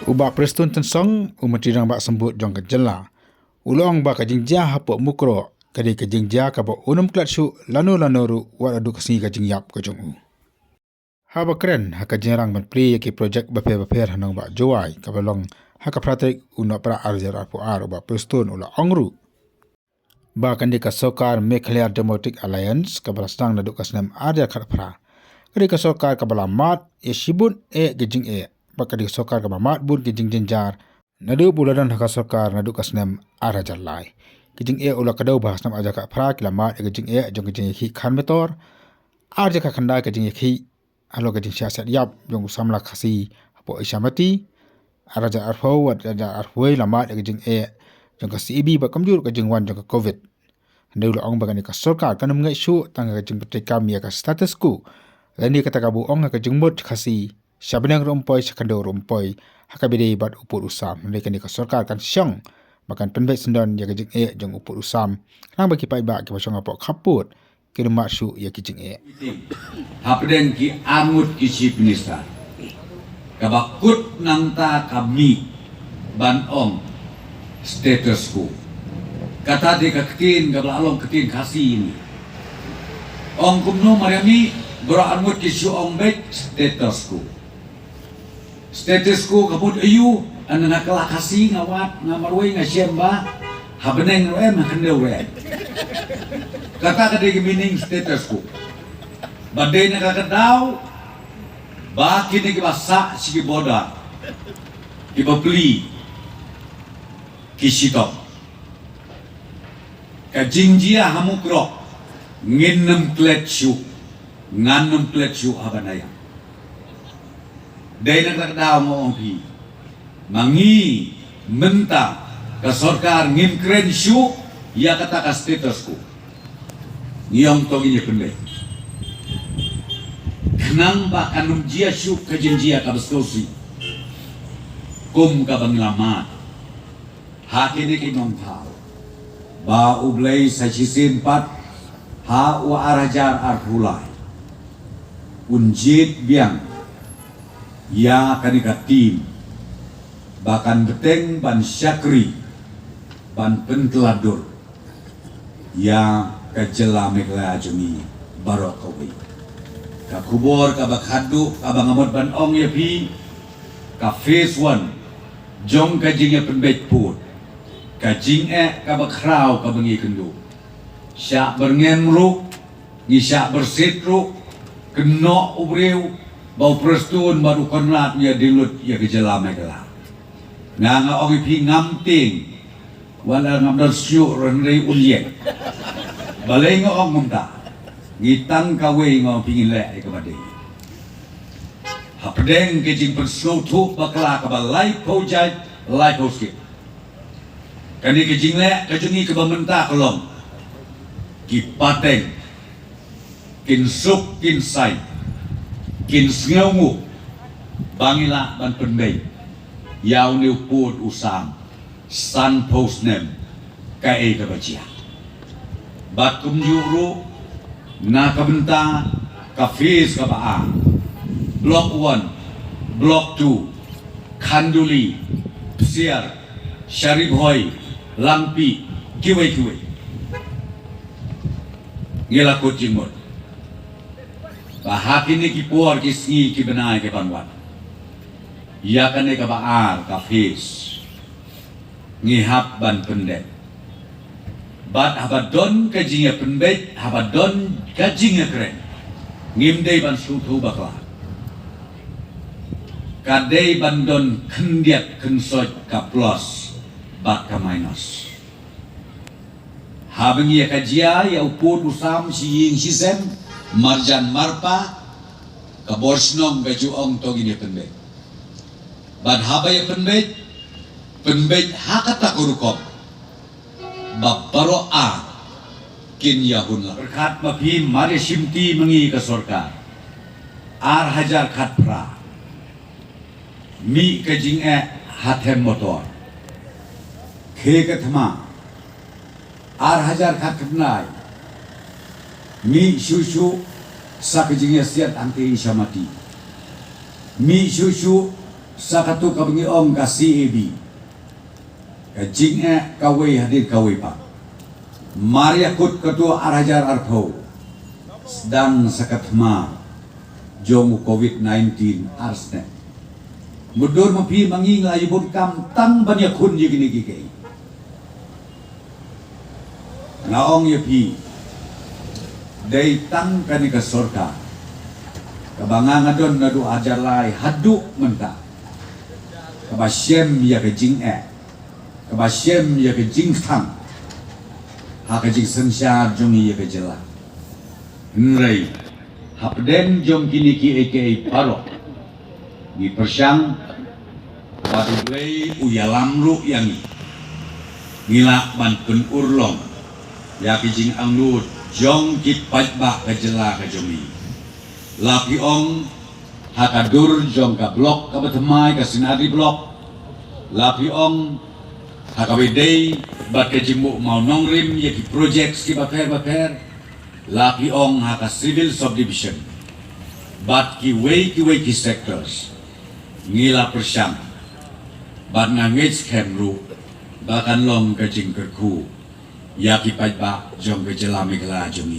Ubak Preston tensong umatirang bak sembut jong kejela. Ulong bak kajing jah hapok mukro kadi kajing jah kabok unum klat syuk lanu ru wat adu kesini kajing yap kajong u. Haba keren haka jengrang ban pri yaki projek baper hanong bak jowai kabalong haka pratik unok pra arjar apu ar ubak Preston ula ongru. Bahkan di kasokar Meghalaya Democratic Alliance kabala sedang naduk kasnam arjar kat pra. Kadi kasokar kabala mat shibun gejing baka di kasokar kabala mat bun gejing jenjar naduk buladan haka sokar naduk kasnam arjar lai. Gejing ula kadau bahas nam arjar kat pra kila mat gejing jong gejing hi khan metor arjar kat khandai gejing hi halo gejing siasat yap jong samla khasi apo isyamati arjar arfau arjar arfoi lamat gejing jong ka CB ba kamjur gejing wan jong ka COVID. Handai ula ong bagani ka sorkar kanam ngai syu tangga gejing petika mia ka status ku. Lani kata kabu ong ka jengmut khasi syabenang rumpoi sakandau rumpoi hakabide bat upur usam. Handai kani ka sorkar kan syong makan penbet sendon ya gejing jong upur usam. Nang bagi pai ba ki pasong apok kaput kini mak syu ya gejing Hapden ki amut ki chief minister. Kabakut nang ta kami ban ong status ku. Kata de kakin kabla along kakin kasi ini. Ong kumno mariami bro amut ki syu ong bet status ku. Status ku kabut ayu an nakala kasi ngawat ngamarway nga syemba habeneng roe makandeu we. Kata kade mining status ku. Badai nakakadaw baki ni kibasa sige boda kibapli kisitop kajingjia hamukro nginnem kletsyu ngannem kletsyu abanaya dai nakakadaw mo ongpi mangi menta ka sorkar ngin krensyu ya kata ka statusku ngiyong tongi pendek nang ba kanum jia syuk kajinjia kabestosi kum ka banglamat hakini kinong tao ba ublay sa sisin pat ha wa arajar arhulay unjit biang ya kanika tim bahkan beteng ban syakri ban penteladur ya kajela Meghalaya jemi barokawi ka kubor ka bakhadu ka bangamot ban ong ya pi ka phase 1 jong ka jing ya penbet put ka jing ka bakrau ka bangi kendu sya berngemru ni sya bersitru keno ubreu bau prestun baru konrat ya dilut ya gejala Meghalaya nga ong pi ngamting wala ngamdar syu renrei uliek balai nga ong mumta ngitang kawe ngo pingin le kepada hapdeng kejing perslow tu bakla kabalai project life house kani kejing le kejungi ke bamenta kolom ki pateng kin sup kin sai kin sngaungu bangila ban pendai yau ni put usam sun post nem kae ke bacia bat kumjuru na kabenta ka phase ka ba block 1 block 2 Khanduli Psiar Sharibhoi Lampi kiwe ngela ko jingmot bahakini ki por ki singi ki benai ke banwat ya kane ka ba ka phase ngihap ban pendek bat habadon kajingnya penbet habadon kajingnya keren ngimdei ban sutu bakla kadei bandon kendiat kensoj ka plus bat ka minus habengi ya kajia ya upur usam siying sisem marjan marpa ka borsnong gaju ong togi ni penbet bat habaya penbet hakata kurukom Baparo kin yahun la berkat mapi mari simti mengi ke sorka ar hajar khat pra mi kajing hathem motor ke kathma ar hajar khat knai mi shushu sak kajing siat anti syamati mi shushu sakatu kabengi om ka CAB ka jing'e kawai hadir kawai pak Maria kut ketua arajar arpo sedang sakatma jong COVID-19 arsne mudur mapi mangi ngayibun kam tang banyak kun gini gini naong yapi day tang kani ka sorka kabangang adon nadu ajar lai haduk menta kabasyem ya ke jing'e kabasyem ya ke jingtang ha ke jing sensya jongi ya ke jela nrai hapden jong kini ki aka parok di persyang wadu blei uyalam lu yang ngila ban pen urlong ya ke jing anglut jong kit pajba ke jela ke jongi lapi ong hakadur jong ka blok ka batemai ka sinadi blok lapi ong hakawedei bat ke jimbu mau nongrim ya ki project ki baper lapi ong haka civil subdivision bat ki wei ki sectors ngila persyang bat ngangits kemru bahkan long ke jing kerku ya ki pajba jong ke jelami kela jongi